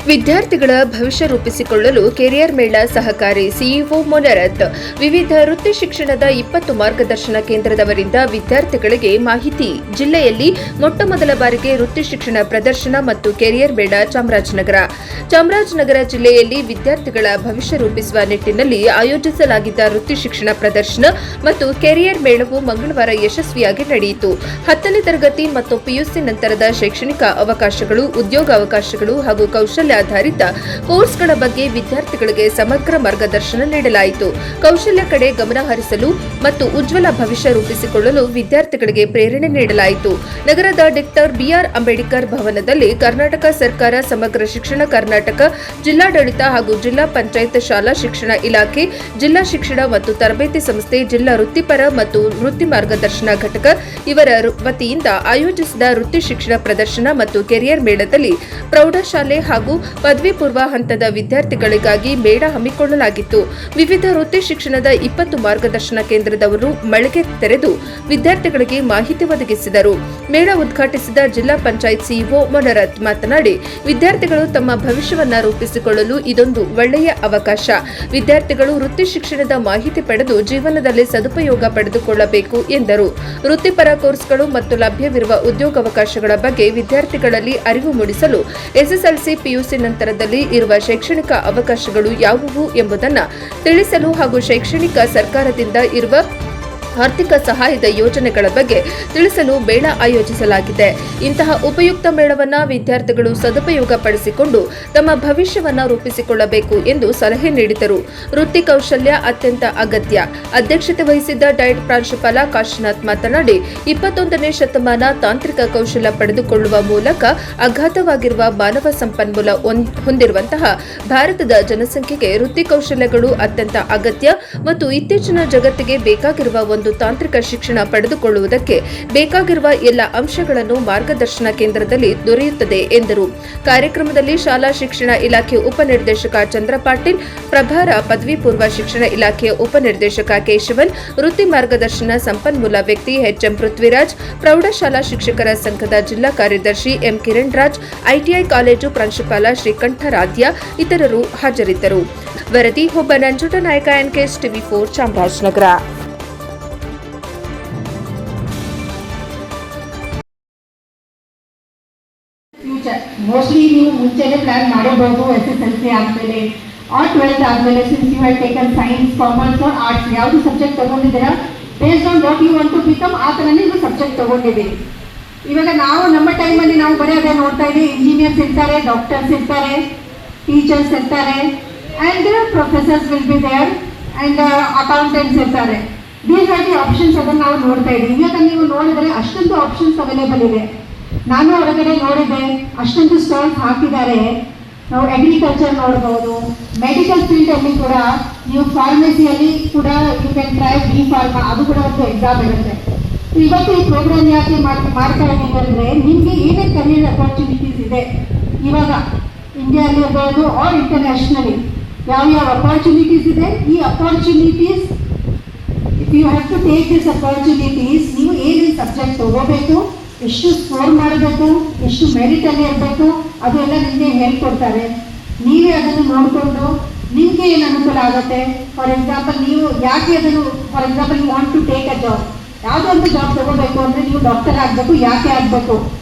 ವಿದ್ಯಾರ್ಥಿಗಳ ಭವಿಷ್ಯ ರೂಪಿಸಿಕೊಳ್ಳಲು ಕೆರಿಯರ್ ಮೇಳ ಸಹಕಾರಿ ಸಿಇಒ ಮೊನರತ್. ವಿವಿಧ ವೃತ್ತಿ ಶಿಕ್ಷಣದ 20 ಮಾರ್ಗದರ್ಶನ ಕೇಂದ್ರದವರಿಂದ ವಿದ್ಯಾರ್ಥಿಗಳಿಗೆ ಮಾಹಿತಿ. ಜಿಲ್ಲೆಯಲ್ಲಿ ಮೊಟ್ಟಮೊದಲ ಬಾರಿಗೆ ವೃತ್ತಿ ಶಿಕ್ಷಣ ಪ್ರದರ್ಶನ ಮತ್ತು ಕೆರಿಯರ್ ಮೇಳ ಚಾಮರಾಜನಗರ ಜಿಲ್ಲೆಯಲ್ಲಿ ವಿದ್ಯಾರ್ಥಿಗಳ ಭವಿಷ್ಯ ರೂಪಿಸುವ ನಿಟ್ಟಿನಲ್ಲಿ ಆಯೋಜಿಸಲಾಗಿದ್ದ ವೃತ್ತಿ ಶಿಕ್ಷಣ ಪ್ರದರ್ಶನ ಮತ್ತು ಕೆರಿಯರ್ ಮೇಳವು ಮಂಗಳವಾರ ಯಶಸ್ವಿಯಾಗಿ ನಡೆಯಿತು. 10ನೇ ತರಗತಿ ಮತ್ತು ಪಿಯುಸಿ ನಂತರದ ಶೈಕ್ಷಣಿಕ ಅವಕಾಶಗಳು, ಉದ್ಯೋಗಾವಕಾಶಗಳು ಹಾಗೂ ಕೌಶಲ್ಯ ಆಧಾರಿತ ಕೋರ್ಸ್ಗಳ ಬಗ್ಗೆ ವಿದ್ಯಾರ್ಥಿಗಳಿಗೆ ಸಮಗ್ರ ಮಾರ್ಗದರ್ಶನ ನೀಡಲಾಯಿತು. ಕೌಶಲ್ಯ ಕಡೆ ಗಮನ ಹರಿಸಲು ಮತ್ತು ಉಜ್ವಲ ಭವಿಷ್ಯ ರೂಪಿಸಿಕೊಳ್ಳಲು ವಿದ್ಯಾರ್ಥಿಗಳಿಗೆ ಪ್ರೇರಣೆ ನೀಡಲಾಯಿತು. ನಗರದ ಡಾಕ್ಟರ್ ಬಿಆರ್ ಅಂಬೇಡ್ಕರ್ ಭವನದಲ್ಲಿ ಕರ್ನಾಟಕ ಸರ್ಕಾರ, ಸಮಗ್ರ ಶಿಕ್ಷಣ ಕರ್ನಾಟಕ, ಜಿಲ್ಲಾಡಳಿತ ಹಾಗೂ ಜಿಲ್ಲಾ ಪಂಚಾಯತ್ ಶಾಲಾ ಶಿಕ್ಷಣ ಇಲಾಖೆ, ಜಿಲ್ಲಾ ಶಿಕ್ಷಣ ಮತ್ತು ತರಬೇತಿ ಸಂಸ್ಥೆ, ಜಿಲ್ಲಾ ವೃತ್ತಿಪರ ಮತ್ತು ವೃತ್ತಿ ಮಾರ್ಗದರ್ಶನ ಘಟಕ ಇವರ ವತಿಯಿಂದ ಆಯೋಜಿಸಿದ ವೃತ್ತಿ ಶಿಕ್ಷಣ ಪ್ರದರ್ಶನ ಮತ್ತು ಕೆರಿಯರ್ ಮೇಳದಲ್ಲಿ ಪ್ರೌಢಶಾಲೆ ಹಾಗೂ ಪದವಿ ಪೂರ್ವ ಹಂತದ ವಿದ್ಯಾರ್ಥಿಗಳಿಗಾಗಿ ಮೇಳ ಹಮ್ಮಿಕೊಳ್ಳಲಾಗಿತ್ತು. ವಿವಿಧ ವೃತ್ತಿ ಶಿಕ್ಷಣದ 20 ಮಾರ್ಗದರ್ಶನ ಕೇಂದ್ರದವರು ಮಳಿಗೆ ತೆರೆದು ವಿದ್ಯಾರ್ಥಿಗಳಿಗೆ ಮಾಹಿತಿ ಒದಗಿಸಿದರು. ಮೇಳ ಉದ್ಘಾಟಿಸಿದ ಜಿಲ್ಲಾ ಪಂಚಾಯತ್ ಸಿಇಒ ಮೊನರತ್ ಮಾತನಾಡಿ, ವಿದ್ಯಾರ್ಥಿಗಳು ತಮ್ಮ ಭವಿಷ್ಯವನ್ನ ರೂಪಿಸಿಕೊಳ್ಳಲು ಇದೊಂದು ಒಳ್ಳೆಯ ಅವಕಾಶ. ವಿದ್ಯಾರ್ಥಿಗಳು ವೃತ್ತಿ ಶಿಕ್ಷಣದ ಮಾಹಿತಿ ಪಡೆದು ಜೀವನದಲ್ಲಿ ಸದುಪಯೋಗ ಪಡೆದುಕೊಳ್ಳಬೇಕು ಎಂದರು. ವೃತ್ತಿಪರ ಕೋರ್ಸ್ಗಳು ಮತ್ತು ಲಭ್ಯವಿರುವ ಉದ್ಯೋಗಾವಕಾಶಗಳ ಬಗ್ಗೆ ವಿದ್ಯಾರ್ಥಿಗಳಲ್ಲಿ ಅರಿವು ಮೂಡಿಸಲು ಎಸ್ಎಸ್ಎಲ್ಸಿ, ಪಿಯುಸಿ ನಂತರದಲ್ಲಿ ಇರುವ ಶೈಕ್ಷಣಿಕ ಅವಕಾಶಗಳು ಯಾವುವು ಎಂಬುದನ್ನು ತಿಳಿಸಲು ಹಾಗೂ ಶೈಕ್ಷಣಿಕ ಸರ್ಕಾರದಿಂದ ಇರುವ ಆರ್ಥಿಕ ಸಹಾಯದ ಯೋಜನೆಗಳ ಬಗ್ಗೆ ತಿಳಿಸಲು ಮೇಳ ಆಯೋಜಿಸಲಾಗಿದೆ. ಇಂತಹ ಉಪಯುಕ್ತ ಮೇಳವನ್ನು ವಿದ್ಯಾರ್ಥಿಗಳು ಸದುಪಯೋಗ ಪಡಿಸಿಕೊಂಡು ತಮ್ಮ ಭವಿಷ್ಯವನ್ನು ರೂಪಿಸಿಕೊಳ್ಳಬೇಕು ಎಂದು ಸಲಹೆ ನೀಡಿದರು. ವೃತ್ತಿ ಕೌಶಲ್ಯ ಅತ್ಯಂತ ಅಗತ್ಯ. ಅಧ್ಯಕ್ಷತೆ ವಹಿಸಿದ್ದ ಡಯಟ್ ಪ್ರಾಂಶುಪಾಲ ಕಾಶಿನಾಥ್ ಮಾತನಾಡಿ, 21ನೇ ಶತಮಾನ ತಾಂತ್ರಿಕ ಕೌಶಲ್ಯ ಪಡೆದುಕೊಳ್ಳುವ ಮೂಲಕ ಅಗಾಧವಾಗಿರುವ ಮಾನವ ಸಂಪನ್ಮೂಲ ಹೊಂದಿರುವಂತಹ ಭಾರತದ ಜನಸಂಖ್ಯೆಗೆ ವೃತ್ತಿ ಕೌಶಲ್ಯಗಳು ಅತ್ಯಂತ ಅಗತ್ಯ ಮತ್ತು ಇತ್ತೀಚಿನ ಜಗತ್ತಿಗೆ ಬೇಕಾಗಿರುವ ಒಂದು ತಾಂತ್ರಿಕ ಶಿಕ್ಷಣ ಪಡೆದುಕೊಳ್ಳುವುದಕ್ಕೆ ಬೇಕಾಗಿರುವ ಎಲ್ಲ ಅಂಶಗಳನ್ನು ಮಾರ್ಗದರ್ಶನ ಕೇಂದ್ರದಲ್ಲಿ ದೊರೆಯುತ್ತದೆ ಎಂದರು. ಕಾರ್ಯಕ್ರಮದಲ್ಲಿ ಶಾಲಾ ಶಿಕ್ಷಣ ಇಲಾಖೆ ಉಪನಿರ್ದೇಶಕ ಚಂದ್ರ ಪಾಟೀಲ್, ಪ್ರಭಾರ ಪದವಿ ಪೂರ್ವ ಶಿಕ್ಷಣ ಇಲಾಖೆಯ ಉಪನಿರ್ದೇಶಕ ಕೇಶವನ್, ವೃತ್ತಿ ಮಾರ್ಗದರ್ಶನ ಸಂಪನ್ಮೂಲ ವ್ಯಕ್ತಿ ಎಚ್ಎಂ ಪೃಥ್ವಿರಾಜ್, ಪ್ರೌಢಶಾಲಾ ಶಿಕ್ಷಕರ ಸಂಘದ ಜಿಲ್ಲಾ ಕಾರ್ಯದರ್ಶಿ M Kiran Raj, ITI college ಪ್ರಾಂಶುಪಾಲ ಶ್ರೀಕಂಠರಾಧ್ಯ ಇತರರು ಹಾಜರಿದ್ದರು. ವರದಿ ಹುಬ್ಬ ನಂಜುಂಡನಾಯಕ ಎನ್ಕೆಎಸ್ ಟಿವಿ4 ಚಾಮರಾಜನಗರ. ಮೋಸ್ಟ್ಲಿ ನೀವು ಮುಂಚೆನೇ ಪ್ಲಾನ್ ಮಾಡಿರಬಹುದು. SSLC ಆದಮೇಲೆ ಆರ್ 12th ಆದಮೇಲೆ, since you have taken science, commerce or arts, ಯಾವುದು ಸಬ್ಜೆಕ್ಟ್ ತಗೊಂಡಿದ್ದೀರಾ, based on what you want to become, ಆ ಥರನೇ ನೀವು ಸಬ್ಜೆಕ್ಟ್ ತಗೊಂಡಿದ್ದೀರಿ. ಇವಾಗ ನಾವು ನಮ್ಮ ಟೈಮಲ್ಲಿ ನಾವು ಬರೀ ಅದೇ ನೋಡ್ತಾ ಇದ್ದೀವಿ. ಇಂಜಿನಿಯರ್ಸ್ ಇರ್ತಾರೆ, ಡಾಕ್ಟರ್ಸ್ ಇರ್ತಾರೆ, ಟೀಚರ್ಸ್ ಇರ್ತಾರೆ, and professors will be there, and accountants ಇರ್ತಾರೆ. These are the options. ಅದನ್ನು ನಾವು ನೋಡ್ತಾ ಇದ್ದೀವಿ. ಇವಾಗ ನೀವು ನೋಡಿದರೆ ಅಷ್ಟೊಂದು ಆಪ್ಷನ್ಸ್ ಅವೈಲೇಬಲ್ ಇದೆ. ನಾನು ಹೊರಗಡೆ ನೋಡಿದ್ದೆ, ಅಷ್ಟೊಂದು ಸ್ಟಾಲ್ಸ್ ಹಾಕಿದ್ದಾರೆ. ನಾವು ಅಗ್ರಿಕಲ್ಚರ್ ನೋಡ್ಬೋದು, ಮೆಡಿಕಲ್ ಫೀಲ್ಡಲ್ಲಿ ಕೂಡ ನೀವು ಫಾರ್ಮಸಿಯಲ್ಲಿ ಕೂಡ you can try B pharma, ಅದು ಕೂಡ ಒಂದು ಎಕ್ಸಾಮ್ ಇರುತ್ತೆ. ಇವತ್ತು ಈ ಪ್ರೋಗ್ರಾಮ್ ಯಾಕೆ ಮಾಡ್ತಾ ಇದ್ದೀವಿ ಅಂದರೆ, ನಿಮಗೆ ಏನೇ ಕರಿಯರ್ ಅಪಾರ್ಚುನಿಟೀಸ್ ಇದೆ ಇವಾಗ ಇಂಡಿಯಾದಲ್ಲಿ ಇರ್ಬೋದು ಆರ್ ಇಂಟರ್ನ್ಯಾಷನಲಿ, ಯಾವ ಅಪಾರ್ಚುನಿಟೀಸ್ ಇದೆ, ಈ opportunities if you have to take this opportunities, ನೀವು ಏನೇನು ಸಬ್ಜೆಕ್ಟ್ ತಗೋಬೇಕು, ಎಷ್ಟು ಸ್ಕೋರ್ ಮಾಡಬೇಕು, ಎಷ್ಟು ಮೆರಿಟಲ್ಲಿ ಇರಬೇಕು, ಅದೆಲ್ಲ ನಿಮಗೆ ಹೇಳ್ಕೊಡ್ತಾರೆ. ನೀವೇ ಅದನ್ನು ನೋಡಿಕೊಂಡು ನಿಮಗೆ ಏನು ಅನುಕೂಲ ಆಗುತ್ತೆ. ಫಾರ್ ಎಕ್ಸಾಂಪಲ್, ನೀವು ಯಾಕೆ ಅದನ್ನು, for example you want to take a job, ಯಾವುದೋ ಒಂದು ಜಾಬ್ ತಗೋಬೇಕು ಅಂದರೆ ನೀವು ಡಾಕ್ಟರ್ ಆಗಬೇಕು, ಯಾಕೆ ಆಗಬೇಕು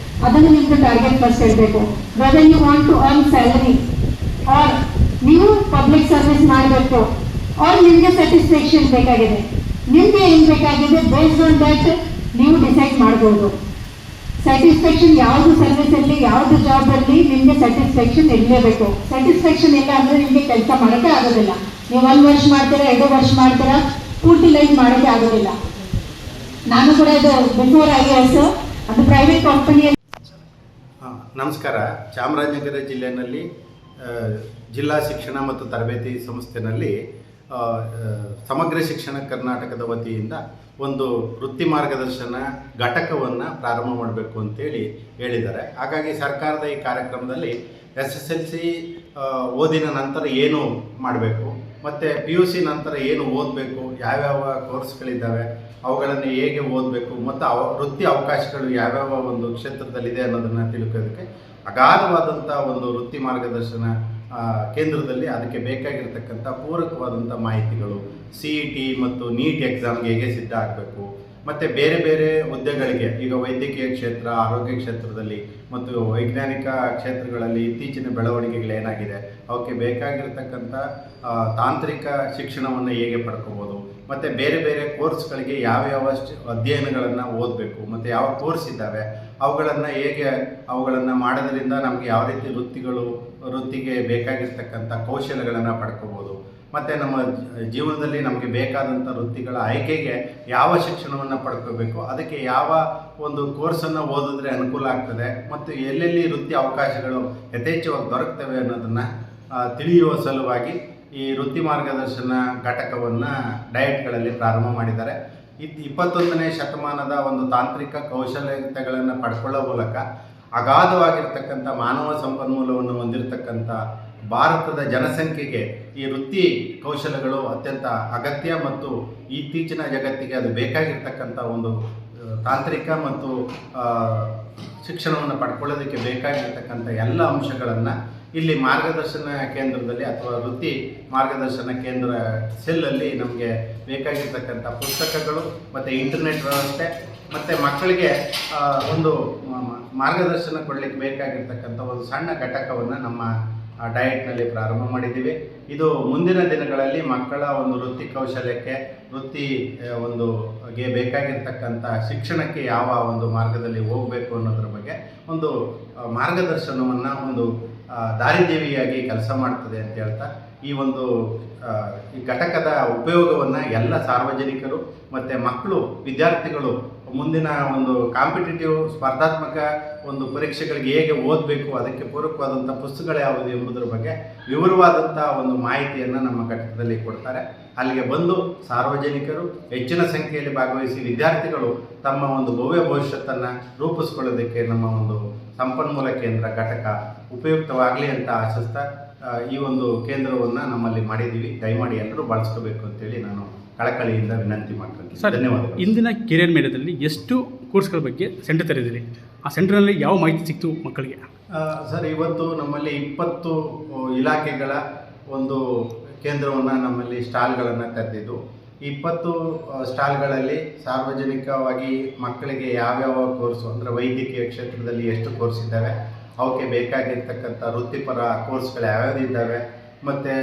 ಅದನ್ನು ನಿಮ್ಮದು ಟಾರ್ಗೆಟ್ ಫಸ್ಟ್ ಇರಬೇಕು. Whether you want to earn salary, or ನೀವು ಪಬ್ಲಿಕ್ ಸರ್ವಿಸ್ ಮಾಡಬೇಕು, ಆರ್ ನಿಮಗೆ ಸ್ಯಾಟಿಸ್ಫ್ಯಾಕ್ಷನ್ ಬೇಕಾಗಿದೆ, ನಿಮಗೆ ಏನು ಬೇಕಾಗಿದೆ, ಬೇಸ್ಡ್ ಆನ್ ದಟ್ ನೀವು ಡಿಸೈಡ್ ಮಾಡ್ಬೋದು. ಸ್ಯಾಟಿಸ್ಫ್ಯಾಕ್ಷನ್ ಯಾವುದು ಸರ್ವಿಸಲ್ಲಿ, ಯಾವುದು ಜಾಬಲ್ಲಿ ನಿಮಗೆ ಸ್ಯಾಟಿಸ್ಫ್ಯಾಕ್ಷನ್ ಇರಲೇಬೇಕು. ಸ್ಯಾಟಿಸ್ಫ್ಯಾಕ್ಷನ್ ಇಲ್ಲ ಅಂದರೆ ನಿಮಗೆ ಕೆಲಸ ಮಾಡೋಕ್ಕೆ ಆಗೋದಿಲ್ಲ. ನೀವು 1 ವರ್ಷ ಮಾಡ್ತೀರಾ, 2 ವರ್ಷ ಮಾಡ್ತೀರಾ, ಪೂರ್ತಿ ಲೈಫ್ ಮಾಡೋಕ್ಕೆ ಆಗೋದಿಲ್ಲ. ನಾನು ಕೂಡ ಇದು ಬಿಫೋರ್ IAS ಅದು ಪ್ರೈವೇಟ್ ಕಂಪನಿಯಲ್ಲಿ. ನಮಸ್ಕಾರ. ಚಾಮರಾಜನಗರ ಜಿಲ್ಲೆಯಲ್ಲಿ ಜಿಲ್ಲಾ ಶಿಕ್ಷಣ ಮತ್ತು ತರಬೇತಿ ಸಂಸ್ಥೆಯಲ್ಲಿ ಸಮಗ್ರ ಶಿಕ್ಷಣ ಕರ್ನಾಟಕದ ವತಿಯಿಂದ ಒಂದು ವೃತ್ತಿ ಮಾರ್ಗದರ್ಶನ ಘಟಕವನ್ನು ಪ್ರಾರಂಭ ಮಾಡಬೇಕು ಅಂತೇಳಿ ಹೇಳಿದ್ದಾರೆ. ಹಾಗಾಗಿ ಸರ್ಕಾರದ ಈ ಕಾರ್ಯಕ್ರಮದಲ್ಲಿ SSLC ಓದಿನ ನಂತರ ಏನು ಮಾಡಬೇಕು ಮತ್ತು PUC ನಂತರ ಏನು ಓದಬೇಕು, ಯಾವ್ಯಾವ ಕೋರ್ಸ್ಗಳಿದ್ದಾವೆ, ಅವುಗಳನ್ನು ಹೇಗೆ ಓದಬೇಕು ಮತ್ತು ವೃತ್ತಿ ಅವಕಾಶಗಳು ಯಾವ್ಯಾವ ಒಂದು ಕ್ಷೇತ್ರದಲ್ಲಿದೆ ಅನ್ನೋದನ್ನು ತಿಳ್ಕೋದಕ್ಕೆ ಅಗಾಧವಾದಂಥ ಒಂದು ವೃತ್ತಿ ಮಾರ್ಗದರ್ಶನ ಕೇಂದ್ರದಲ್ಲಿ ಅದಕ್ಕೆ ಬೇಕಾಗಿರ್ತಕ್ಕಂಥ ಪೂರಕವಾದಂಥ ಮಾಹಿತಿಗಳು, CET ಮತ್ತು NEET ಎಕ್ಸಾಮ್ಗೆ ಹೇಗೆ ಸಿದ್ಧ ಆಗಬೇಕು, ಮತ್ತು ಬೇರೆ ಬೇರೆ ಹುದ್ದೆಗಳಿಗೆ ಈಗ ವೈದ್ಯಕೀಯ ಕ್ಷೇತ್ರ, ಆರೋಗ್ಯ ಕ್ಷೇತ್ರದಲ್ಲಿ ಮತ್ತು ವೈಜ್ಞಾನಿಕ ಕ್ಷೇತ್ರಗಳಲ್ಲಿ ಇತ್ತೀಚಿನ ಬೆಳವಣಿಗೆಗಳೇನಾಗಿದೆ, ಅವಕ್ಕೆ ಬೇಕಾಗಿರ್ತಕ್ಕಂಥ ತಾಂತ್ರಿಕ ಶಿಕ್ಷಣವನ್ನು ಹೇಗೆ ಪಡ್ಕೋಬೋದು, ಮತ್ತು ಬೇರೆ ಬೇರೆ ಕೋರ್ಸ್ಗಳಿಗೆ ಯಾವ್ಯಾವ ಅಧ್ಯಯನಗಳನ್ನು ಓದಬೇಕು ಮತ್ತು ಯಾವ ಕೋರ್ಸ್ ಇದ್ದಾವೆ, ಅವುಗಳನ್ನು ಮಾಡೋದ್ರಿಂದ ನಮಗೆ ಯಾವ ರೀತಿ ವೃತ್ತಿಗೆ ಬೇಕಾಗಿರ್ತಕ್ಕಂಥ ಕೌಶಲ್ಯಗಳನ್ನು ಪಡ್ಕೋಬೋದು, ಮತ್ತು ನಮ್ಮ ಜೀವನದಲ್ಲಿ ನಮಗೆ ಬೇಕಾದಂಥ ವೃತ್ತಿಗಳ ಆಯ್ಕೆಗೆ ಯಾವ ಶಿಕ್ಷಣವನ್ನು ಪಡ್ಕೋಬೇಕು, ಅದಕ್ಕೆ ಯಾವ ಒಂದು ಕೋರ್ಸನ್ನು ಓದಿದ್ರೆ ಅನುಕೂಲ ಆಗ್ತದೆ ಮತ್ತು ಎಲ್ಲೆಲ್ಲಿ ವೃತ್ತಿ ಅವಕಾಶಗಳು ಯಥೇಚ್ಛವಾಗಿ ದೊರಕ್ತವೆ ಅನ್ನೋದನ್ನು ತಿಳಿಯುವ ಸಲುವಾಗಿ ಈ ವೃತ್ತಿ ಮಾರ್ಗದರ್ಶನ ಘಟಕವನ್ನು ಡಯಟ್ಗಳಲ್ಲಿ ಪ್ರಾರಂಭ ಮಾಡಿದ್ದಾರೆ. 21ನೇ ಶತಮಾನದ ಒಂದು ತಾಂತ್ರಿಕ ಕೌಶಲ್ಯತೆಗಳನ್ನು ಪಡ್ಕೊಳ್ಳೋ ಮೂಲಕ ಅಗಾಧವಾಗಿರ್ತಕ್ಕಂಥ ಮಾನವ ಸಂಪನ್ಮೂಲವನ್ನು ಹೊಂದಿರತಕ್ಕಂಥ ಭಾರತದ ಜನಸಂಖ್ಯೆಗೆ ಈ ವೃತ್ತಿ ಕೌಶಲ್ಯಗಳು ಅತ್ಯಂತ ಅಗತ್ಯ ಮತ್ತು ಇತ್ತೀಚಿನ ಜಗತ್ತಿಗೆ ಅದು ಬೇಕಾಗಿರ್ತಕ್ಕಂಥ ಒಂದು ತಾಂತ್ರಿಕ ಮತ್ತು ಶಿಕ್ಷಣವನ್ನು ಪಡ್ಕೊಳ್ಳೋದಕ್ಕೆ ಬೇಕಾಗಿರ್ತಕ್ಕಂಥ ಎಲ್ಲ ಅಂಶಗಳನ್ನು ಇಲ್ಲಿ ಮಾರ್ಗದರ್ಶನ ಕೇಂದ್ರದಲ್ಲಿ ಅಥವಾ ವೃತ್ತಿ ಮಾರ್ಗದರ್ಶನ ಕೇಂದ್ರ ಸೆಲ್ಲಲ್ಲಿ ನಮಗೆ ಬೇಕಾಗಿರ್ತಕ್ಕಂಥ ಪುಸ್ತಕಗಳು ಮತ್ತು ಇಂಟರ್ನೆಟ್ ವ್ಯವಸ್ಥೆ ಮತ್ತು ಮಕ್ಕಳಿಗೆ ಒಂದು ಮಾರ್ಗದರ್ಶನ ಕೊಡಲಿಕ್ಕೆ ಬೇಕಾಗಿರ್ತಕ್ಕಂಥ ಒಂದು ಸಣ್ಣ ಘಟಕವನ್ನು ನಮ್ಮ ಡಯಟ್ನಲ್ಲಿ ಪ್ರಾರಂಭ ಮಾಡಿದ್ದೀವಿ. ಇದು ಮುಂದಿನ ದಿನಗಳಲ್ಲಿ ಮಕ್ಕಳ ಒಂದು ವೃತ್ತಿ ಕೌಶಲ್ಯಕ್ಕೆ ಗೆ ಬೇಕಾಗಿರ್ತಕ್ಕಂಥ ಶಿಕ್ಷಣಕ್ಕೆ ಯಾವ ಒಂದು ಮಾರ್ಗದಲ್ಲಿ ಹೋಗಬೇಕು ಅನ್ನೋದ್ರ ಬಗ್ಗೆ ಒಂದು ಮಾರ್ಗದರ್ಶನವನ್ನು ಒಂದು ದಾರಿದೇವಿಯಾಗಿ ಕೆಲಸ ಮಾಡ್ತದೆ ಅಂತ ಹೇಳ್ತಾ ಈ ಘಟಕದ ಉಪಯೋಗವನ್ನು ಎಲ್ಲ ಸಾರ್ವಜನಿಕರು ಮತ್ತು ಮಕ್ಕಳು, ವಿದ್ಯಾರ್ಥಿಗಳು ಮುಂದಿನ ಒಂದು ಕಾಂಪಿಟೇಟಿವ್ ಸ್ಪರ್ಧಾತ್ಮಕ ಒಂದು ಪರೀಕ್ಷೆಗಳಿಗೆ ಹೇಗೆ ಓದಬೇಕು, ಅದಕ್ಕೆ ಪೂರಕವಾದಂಥ ಪುಸ್ತಕಗಳು ಯಾವುದು ಎಂಬುದರ ಬಗ್ಗೆ ವಿವರವಾದಂಥ ಒಂದು ಮಾಹಿತಿಯನ್ನು ನಮ್ಮ ಘಟಕದಲ್ಲಿ ಕೊಡ್ತಾರೆ. ಅಲ್ಲಿಗೆ ಬಂದು ಸಾರ್ವಜನಿಕರು ಹೆಚ್ಚಿನ ಸಂಖ್ಯೆಯಲ್ಲಿ ಭಾಗವಹಿಸಿ ವಿದ್ಯಾರ್ಥಿಗಳು ತಮ್ಮ ಒಂದು ಭವ್ಯ ಭವಿಷ್ಯತ್ತನ್ನು ರೂಪಿಸ್ಕೊಳ್ಳೋದಕ್ಕೆ ನಮ್ಮ ಒಂದು ಸಂಪನ್ಮೂಲ ಕೇಂದ್ರ ಘಟಕ ಉಪಯುಕ್ತವಾಗಲಿ ಅಂತ ಆಶಿಸ್ತಾ ಈ ಒಂದು ಕೇಂದ್ರವನ್ನು ನಮ್ಮಲ್ಲಿ ಮಾಡಿದ್ದೀವಿ. ದಯಮಾಡಿ ಎಲ್ಲರೂ ಬಳಸ್ಕೋಬೇಕು ಅಂತೇಳಿ ನಾನು ಕಳಕಳಿಯಿಂದ ವಿನಂತಿ ಮಾಡ್ತೀನಿ. ಧನ್ಯವಾದಗಳು. ಇಂದಿನ ಕೆರಿಯರ್ ಮೇಳದಲ್ಲಿ ಎಷ್ಟು ಕೋರ್ಸ್ಗಳ ಬಗ್ಗೆ ಸೆಂಟರ್ ತೆರೆದಿರಿ? ಆ ಸೆಂಟರ್ನಲ್ಲಿ ಯಾವ ಮಾಹಿತಿ ಸಿಕ್ತು ಮಕ್ಕಳಿಗೆ? ಸರ್, ಇವತ್ತು ನಮ್ಮಲ್ಲಿ 20 ಇಲಾಖೆಗಳ ಒಂದು ಕೇಂದ್ರವನ್ನು ನಮ್ಮಲ್ಲಿ ಸ್ಟಾಲ್ಗಳನ್ನು ತೆರೆದಿದ್ದು, 20 ಸ್ಟಾಲ್ಗಳಲ್ಲಿ ಸಾರ್ವಜನಿಕವಾಗಿ ಮಕ್ಕಳಿಗೆ ಯಾವ್ಯಾವ ಕೋರ್ಸು ಅಂದರೆ ವೈದ್ಯಕೀಯ ಕ್ಷೇತ್ರದಲ್ಲಿ ಎಷ್ಟು ಕೋರ್ಸ್ ಇದ್ದಾವೆ, ಅವಕ್ಕೆ ಬೇಕಾಗಿರ್ತಕ್ಕಂಥ ವೃತ್ತಿಪರ ಕೋರ್ಸ್ಗಳು ಯಾವ್ಯಾವುದಿದ್ದಾವೆ, ಮತ್ತು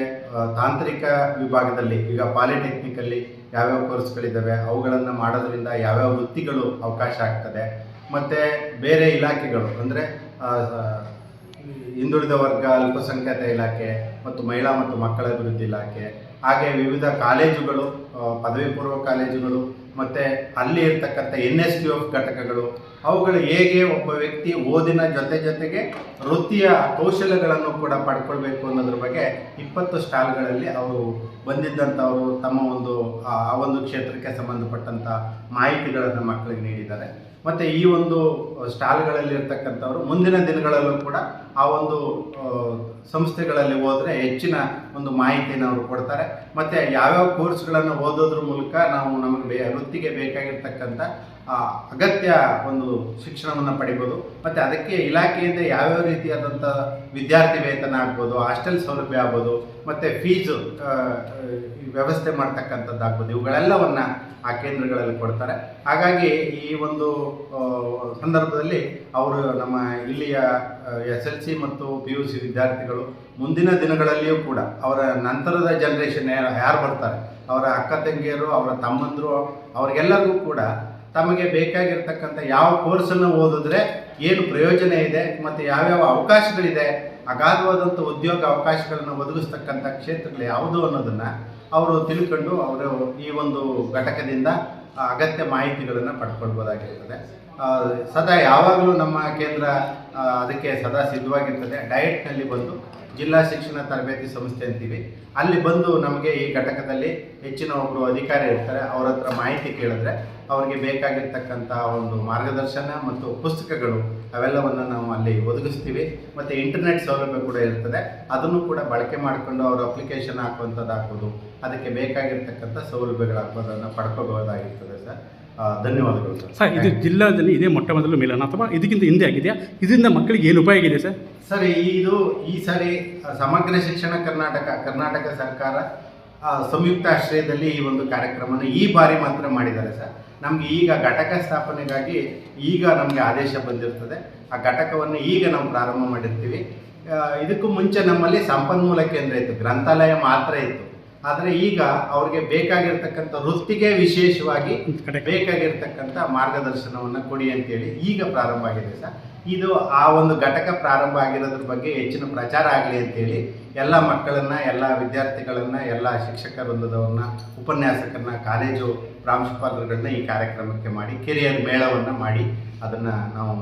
ತಾಂತ್ರಿಕ ವಿಭಾಗದಲ್ಲಿ ಈಗ ಪಾಲಿಟೆಕ್ನಿಕಲ್ಲಿ ಯಾವ್ಯಾವ ಕೋರ್ಸ್ಗಳಿದ್ದಾವೆ, ಅವುಗಳನ್ನು ಮಾಡೋದ್ರಿಂದ ಯಾವ್ಯಾವ ವೃತ್ತಿಗಳು ಅವಕಾಶ ಆಗ್ತದೆ, ಮತ್ತು ಬೇರೆ ಇಲಾಖೆಗಳು ಅಂದರೆ ಹಿಂದುಳಿದ ವರ್ಗ ಅಲ್ಪಸಂಖ್ಯಾತ ಇಲಾಖೆ ಮತ್ತು ಮಹಿಳಾ ಮತ್ತು ಮಕ್ಕಳ ಅಭಿವೃದ್ಧಿ ಇಲಾಖೆ, ಹಾಗೆ ವಿವಿಧ ಕಾಲೇಜುಗಳು, ಪದವಿ ಪೂರ್ವ ಕಾಲೇಜುಗಳು ಮತ್ತು ಅಲ್ಲಿ ಇರ್ತಕ್ಕಂಥ NSQF ಘಟಕಗಳು, ಅವುಗಳು ಹೇಗೆ ಒಬ್ಬ ವ್ಯಕ್ತಿ ಓದಿನ ಜೊತೆಗೆ ವೃತ್ತಿಯ ಕೌಶಲ್ಯಗಳನ್ನು ಕೂಡ ಪಡ್ಕೊಳ್ಬೇಕು ಅನ್ನೋದ್ರ ಬಗ್ಗೆ 20 ಸ್ಟಾಲ್ಗಳಲ್ಲಿ ಅವರು ಬಂದಿದ್ದಂಥವರು ತಮ್ಮ ಆ ಒಂದು ಕ್ಷೇತ್ರಕ್ಕೆ ಸಂಬಂಧಪಟ್ಟಂಥ ಮಾಹಿತಿಗಳನ್ನು ಮಕ್ಕಳಿಗೆ ನೀಡಿದ್ದಾರೆ. ಮತ್ತು ಈ ಒಂದು ಸ್ಟಾಲ್ಗಳಲ್ಲಿ ಇರ್ತಕ್ಕಂಥವ್ರು ಮುಂದಿನ ದಿನಗಳಲ್ಲೂ ಕೂಡ ಆ ಒಂದು ಸಂಸ್ಥೆಗಳಲ್ಲಿ ಹೋದರೆ ಹೆಚ್ಚಿನ ಒಂದು ಮಾಹಿತಿಯನ್ನು ಅವರು ಕೊಡ್ತಾರೆ. ಮತ್ತು ಯಾವ್ಯಾವ ಕೋರ್ಸ್ಗಳನ್ನು ಓದೋದ್ರ ಮೂಲಕ ನಾವು ನಮಗೆ ವೃತ್ತಿಗೆ ಬೇಕಾಗಿರ್ತಕ್ಕಂಥ ಅಗತ್ಯ ಒಂದು ಶಿಕ್ಷಣವನ್ನು ಪಡಿಬೋದು. ಮತ್ತು ಅದಕ್ಕೆ ಇಲಾಖೆಯಿಂದ ಯಾವ್ಯಾವ ರೀತಿಯಾದಂಥ ವಿದ್ಯಾರ್ಥಿ ವೇತನ ಆಗ್ಬೋದು, ಹಾಸ್ಟೆಲ್ ಸೌಲಭ್ಯ ಆಗ್ಬೋದು, ಮತ್ತು ಫೀಸು ವ್ಯವಸ್ಥೆ ಮಾಡ್ತಕ್ಕಂಥದ್ದಾಗ್ಬೋದು, ಇವುಗಳೆಲ್ಲವನ್ನು ಆ ಕೇಂದ್ರಗಳಲ್ಲಿ ಕೊಡ್ತಾರೆ. ಹಾಗಾಗಿ ಈ ಒಂದು ಸಂದರ್ಭದಲ್ಲಿ ಅವರು ನಮ್ಮ ಇಲ್ಲಿಯ SLC ಮತ್ತು PUC ವಿದ್ಯಾರ್ಥಿಗಳು ಮುಂದಿನ ದಿನಗಳಲ್ಲಿಯೂ ಕೂಡ ಅವರ ನಂತರದ ಜನ್ರೇಷನ್ ಯಾರು ಬರ್ತಾರೆ, ಅವರ ಅಕ್ಕ ತಂಗಿಯರು, ಅವರ ತಮ್ಮಂದರು, ಅವ್ರಿಗೆಲ್ಲರಿಗೂ ಕೂಡ ತಮಗೆ ಬೇಕಾಗಿರ್ತಕ್ಕಂಥ ಯಾವ ಕೋರ್ಸನ್ನು ಓದಿದ್ರೆ ಏನು ಪ್ರಯೋಜನ ಇದೆ ಮತ್ತು ಯಾವ್ಯಾವ ಅವಕಾಶಗಳಿದೆ, ಅಗಾಧವಾದಂಥ ಉದ್ಯೋಗ ಅವಕಾಶಗಳನ್ನು ಒದಗಿಸ್ತಕ್ಕಂಥ ಕ್ಷೇತ್ರಗಳು ಯಾವುದು ಅನ್ನೋದನ್ನು ಅವರು ತಿಳ್ಕೊಂಡು ಅವರು ಈ ಒಂದು ಘಟಕದಿಂದ ಅಗತ್ಯ ಮಾಹಿತಿಗಳನ್ನು ಪಡ್ಕೊಳ್ಬೋದಾಗಿರ್ತದೆ. ಸದಾ ಯಾವಾಗಲೂ ನಮ್ಮ ಕೇಂದ್ರ ಅದಕ್ಕೆ ಸದಾ ಸಿದ್ಧವಾಗಿರ್ತದೆ. ಡಯಟ್ನಲ್ಲಿ ಬಂದು ಜಿಲ್ಲಾ ಶಿಕ್ಷಣ ತರಬೇತಿ ಸಂಸ್ಥೆ ಅಂತೀವಿ. ಅಲ್ಲಿ ಬಂದು ನಮಗೆ ಈ ಘಟಕದಲ್ಲಿ ಹೆಚ್ಚಿನ ಒಬ್ಬರು ಅಧಿಕಾರಿ ಇರ್ತಾರೆ, ಅವ್ರ ಹತ್ರ ಮಾಹಿತಿ ಕೇಳಿದ್ರೆ ಅವರಿಗೆ ಬೇಕಾಗಿರ್ತಕ್ಕಂಥ ಒಂದು ಮಾರ್ಗದರ್ಶನ ಮತ್ತು ಪುಸ್ತಕಗಳು ಅವೆಲ್ಲವನ್ನು ನಾವು ಅಲ್ಲಿ ಒದಗಿಸ್ತೀವಿ. ಮತ್ತು ಇಂಟರ್ನೆಟ್ ಸೌಲಭ್ಯ ಕೂಡ ಇರ್ತದೆ, ಅದನ್ನು ಕೂಡ ಬಳಕೆ ಮಾಡಿಕೊಂಡು ಅವರು ಅಪ್ಲಿಕೇಶನ್ ಹಾಕುವಂಥದ್ದಾಗ್ಬೋದು, ಅದಕ್ಕೆ ಬೇಕಾಗಿರ್ತಕ್ಕಂಥ ಸೌಲಭ್ಯಗಳಾಗ್ಬೋದನ್ನು ಪಡ್ಕೋಬಹುದಾಗಿರ್ತದೆ ಸರ್. ಧನ್ಯವಾದಗಳು ಸರ್. ಸರ್, ಇದು ಜಿಲ್ಲಾದಲ್ಲಿ ಇದೇ ಮೊಟ್ಟ ಮೊದಲು ಮೇಲನ ಅಥವಾ ಇದಕ್ಕಿಂತ ಹಿಂದೆ ಆಗಿದೆಯಾ? ಇದರಿಂದ ಮಕ್ಕಳಿಗೆ ಏನು ಉಪಯೋಗ ಇದೆ ಸರ್? ಸರ್, ಈ ಸಾರಿ ಸಮಗ್ರ ಶಿಕ್ಷಣ ಕರ್ನಾಟಕ ಸರ್ಕಾರ ಸಂಯುಕ್ತ ಆಶ್ರಯದಲ್ಲಿ ಈ ಒಂದು ಕಾರ್ಯಕ್ರಮನ ಈ ಬಾರಿ ಮಾತ್ರ ಮಾಡಿದ್ದಾರೆ ಸರ್. ನಮಗೆ ಈಗ ಘಟಕ ಸ್ಥಾಪನೆಗಾಗಿ ಈಗ ನಮಗೆ ಆದೇಶ ಬಂದಿರ್ತದೆ. ಆ ಘಟಕವನ್ನು ಈಗ ನಾವು ಪ್ರಾರಂಭ ಮಾಡಿರ್ತೀವಿ. ಇದಕ್ಕೂ ಮುಂಚೆ ನಮ್ಮಲ್ಲಿ ಸಂಪನ್ಮೂಲ ಕೇಂದ್ರ ಇತ್ತು, ಗ್ರಂಥಾಲಯ ಮಾತ್ರ ಇತ್ತು. ಆದರೆ ಈಗ ಅವ್ರಿಗೆ ಬೇಕಾಗಿರ್ತಕ್ಕಂಥ ವೃತ್ತಿಗೆ ವಿಶೇಷವಾಗಿ ಬೇಕಾಗಿರ್ತಕ್ಕಂಥ ಮಾರ್ಗದರ್ಶನವನ್ನು ಕೊಡಿ ಅಂತೇಳಿ ಈಗ ಪ್ರಾರಂಭ ಆಗಿದೆ ಸರ್. ಇದು ಆ ಒಂದು ಘಟಕ ಪ್ರಾರಂಭ ಆಗಿರೋದ್ರ ಬಗ್ಗೆ ಹೆಚ್ಚಿನ ಪ್ರಚಾರ ಆಗಲಿ ಅಂತೇಳಿ ಎಲ್ಲ ಮಕ್ಕಳನ್ನು, ಎಲ್ಲ ವಿದ್ಯಾರ್ಥಿಗಳನ್ನು, ಎಲ್ಲ ಶಿಕ್ಷಕ ವೃಂದದವ್ರನ್ನ, ಉಪನ್ಯಾಸಕರನ್ನ, ಕಾಲೇಜು ಪ್ರಾಂಶುಪಾಲರುಗಳನ್ನ ಈ ಕಾರ್ಯಕ್ರಮಕ್ಕೆ ಮಾಡಿ ಕೆರಿಯರ್ ಮೇಳವನ್ನು ಮಾಡಿ ಅದನ್ನು ನಾವು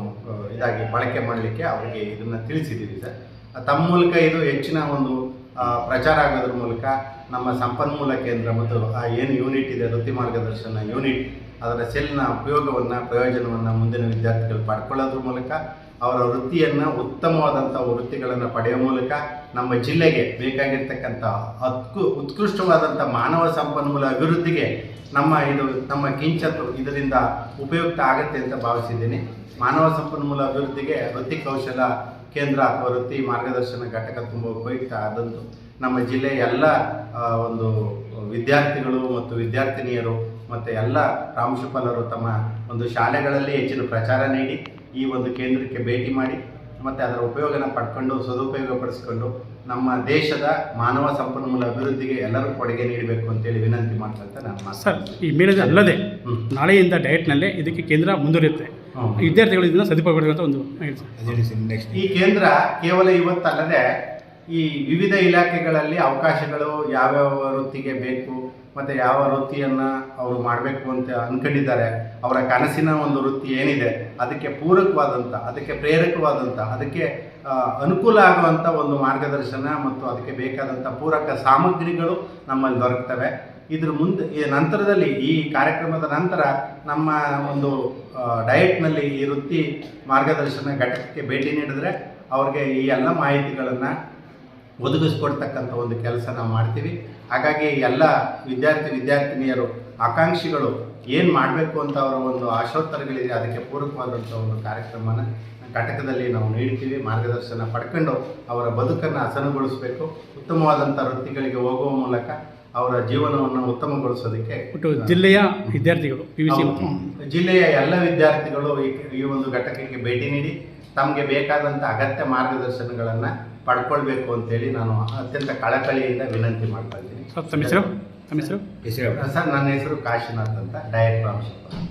ಇದಾಗಿ ಬಳಕೆ ಮಾಡಲಿಕ್ಕೆ ಅವರಿಗೆ ಇದನ್ನು ತಿಳಿಸಿದ್ದೀವಿ ಸರ್. ತಮ್ಮ ಮೂಲಕ ಇದು ಹೆಚ್ಚಿನ ಒಂದು ಪ್ರಚಾರ ಆಗೋದ್ರ ಮೂಲಕ ನಮ್ಮ ಸಂಪನ್ಮೂಲ ಕೇಂದ್ರ ಮತ್ತು ಏನು ಯೂನಿಟ್ ಇದೆ, ವೃತ್ತಿ ಮಾರ್ಗದರ್ಶನ ಯೂನಿಟ್, ಅದರ ಸೆಲ್ನ ಪ್ರಯೋಜನವನ್ನು ಮುಂದಿನ ವಿದ್ಯಾರ್ಥಿಗಳು ಪಡ್ಕೊಳ್ಳೋದ್ರ ಮೂಲಕ ಅವರ ವೃತ್ತಿಯನ್ನು, ಉತ್ತಮವಾದಂಥ ವೃತ್ತಿಗಳನ್ನು ಪಡೆಯುವ ಮೂಲಕ ನಮ್ಮ ಜಿಲ್ಲೆಗೆ ಬೇಕಾಗಿರ್ತಕ್ಕಂಥ ಉತ್ಕೃಷ್ಟವಾದಂಥ ಮಾನವ ಸಂಪನ್ಮೂಲ ಅಭಿವೃದ್ಧಿಗೆ ನಮ್ಮ ಕಿಂಚತ್ತು ಇದರಿಂದ ಉಪಯುಕ್ತ ಆಗುತ್ತೆ ಅಂತ ಭಾವಿಸಿದ್ದೀನಿ. ಮಾನವ ಸಂಪನ್ಮೂಲ ಅಭಿವೃದ್ಧಿಗೆ ವೃತ್ತಿ ಕೌಶಲ ಕೇಂದ್ರ ಅಥವಾ ವೃತ್ತಿ ಮಾರ್ಗದರ್ಶನ ಘಟಕ ತುಂಬ ಉಪಯುಕ್ತ ಆದಂತು. ನಮ್ಮ ಜಿಲ್ಲೆಯ ಎಲ್ಲ ಒಂದು ವಿದ್ಯಾರ್ಥಿಗಳು ಮತ್ತು ವಿದ್ಯಾರ್ಥಿನಿಯರು ಮತ್ತು ಎಲ್ಲ ಪ್ರಾಂಶುಪಾಲರು ತಮ್ಮ ಒಂದು ಶಾಲೆಗಳಲ್ಲಿ ಹೆಚ್ಚಿನ ಪ್ರಚಾರ ನೀಡಿ ಈ ಒಂದು ಕೇಂದ್ರಕ್ಕೆ ಭೇಟಿ ಮಾಡಿ ಮತ್ತು ಅದರ ಉಪಯೋಗನ ಪಡ್ಕೊಂಡು ಸದುಪಯೋಗಪಡಿಸ್ಕೊಂಡು ನಮ್ಮ ದೇಶದ ಮಾನವ ಸಂಪನ್ಮೂಲ ಅಭಿವೃದ್ಧಿಗೆ ಎಲ್ಲರೂ ಕೊಡುಗೆ ನೀಡಬೇಕು ಅಂತೇಳಿ ವಿನಂತಿ ಮಾಡ್ತಂತ ನಾನು ಸರ್, ಈ ಮೇಳದ ಅಲ್ಲದೆ ನಾಳೆಯಿಂದ ಡಯಟ್ನಲ್ಲೇ ಇದಕ್ಕೆ ಕೇಂದ್ರ ಮುಂದುವರಿಯುತ್ತೆ. ವಿದ್ಯಾರ್ಥಿಗಳು ಇದನ್ನು ಸದುಪಯೋಗ ಒಂದು ಈ ಕೇಂದ್ರ ಕೇವಲ ಇವತ್ತಲ್ಲದೆ ಈ ವಿವಿಧ ಇಲಾಖೆಗಳಲ್ಲಿ ಅವಕಾಶಗಳು ಯಾವ್ಯಾವ ವೃತ್ತಿಗೆ ಬೇಕು ಮತ್ತು ಯಾವ ವೃತ್ತಿಯನ್ನು ಅವರು ಮಾಡಬೇಕು ಅಂತ ಅಂದ್ಕೊಂಡಿದ್ದಾರೆ, ಅವರ ಕನಸಿನ ಒಂದು ವೃತ್ತಿ ಏನಿದೆ ಅದಕ್ಕೆ ಪೂರಕವಾದಂಥ, ಅದಕ್ಕೆ ಪ್ರೇರಕವಾದಂಥ, ಅದಕ್ಕೆ ಅನುಕೂಲ ಆಗುವಂಥ ಒಂದು ಮಾರ್ಗದರ್ಶನ ಮತ್ತು ಅದಕ್ಕೆ ಬೇಕಾದಂಥ ಪೂರಕ ಸಾಮಗ್ರಿಗಳು ನಮ್ಮಲ್ಲಿ ದೊರಕ್ತವೆ. ಇದ್ರ ಮುಂದೆ ಈ ನಂತರದಲ್ಲಿ ಈ ಕಾರ್ಯಕ್ರಮದ ನಂತರ ನಮ್ಮ ಒಂದು ಡಯಟ್ನಲ್ಲಿ ಈ ವೃತ್ತಿ ಮಾರ್ಗದರ್ಶನ ಘಟಕಕ್ಕೆ ಭೇಟಿ ನೀಡಿದ್ರೆ ಅವ್ರಿಗೆ ಈ ಎಲ್ಲ ಮಾಹಿತಿಗಳನ್ನು ಒದಗಿಸ್ಕೊಡ್ತಕ್ಕಂಥ ಒಂದು ಕೆಲಸ ನಾವು ಮಾಡ್ತೀವಿ. ಹಾಗಾಗಿ ಎಲ್ಲ ವಿದ್ಯಾರ್ಥಿನಿಯರು, ಆಕಾಂಕ್ಷಿಗಳು ಏನು ಮಾಡಬೇಕು ಅಂತ ಅವರ ಒಂದು ಆಶೋತ್ತರಗಳಿದೆ, ಅದಕ್ಕೆ ಪೂರಕವಾದಂಥ ಒಂದು ಕಾರ್ಯಕ್ರಮನ ಘಟಕದಲ್ಲಿ ನಾವು ನೀಡ್ತೀವಿ. ಮಾರ್ಗದರ್ಶನ ಪಡ್ಕೊಂಡು ಅವರ ಬದುಕನ್ನು ಹಸನುಗೊಳಿಸಬೇಕು, ಉತ್ತಮವಾದಂಥ ವೃತ್ತಿಗಳಿಗೆ ಹೋಗುವ ಮೂಲಕ ಅವರ ಜೀವನವನ್ನು ಉತ್ತಮಗೊಳಿಸೋದಕ್ಕೆ ಜಿಲ್ಲೆಯ ವಿದ್ಯಾರ್ಥಿಗಳು ಜಿಲ್ಲೆಯ ಎಲ್ಲ ವಿದ್ಯಾರ್ಥಿಗಳು ಈ ಒಂದು ಘಟಕಕ್ಕೆ ಭೇಟಿ ನೀಡಿ ತಮಗೆ ಬೇಕಾದಂಥ ಅಗತ್ಯ ಮಾರ್ಗದರ್ಶನಗಳನ್ನು ಪಡ್ಕೊಳ್ಬೇಕು ಅಂತೇಳಿ ನಾನು ಅತ್ಯಂತ ಕಳಕಳಿಯಿಂದ ವಿನಂತಿ ಮಾಡ್ತಾ ಇದ್ದೀನಿ. ಸರ್, ನನ್ನ ಹೆಸರು ಕಾಶಿನಾಥ್ ಅಂತ, ಡಯಟ್ ಪ್ರಾಂಶುಪಾಲ.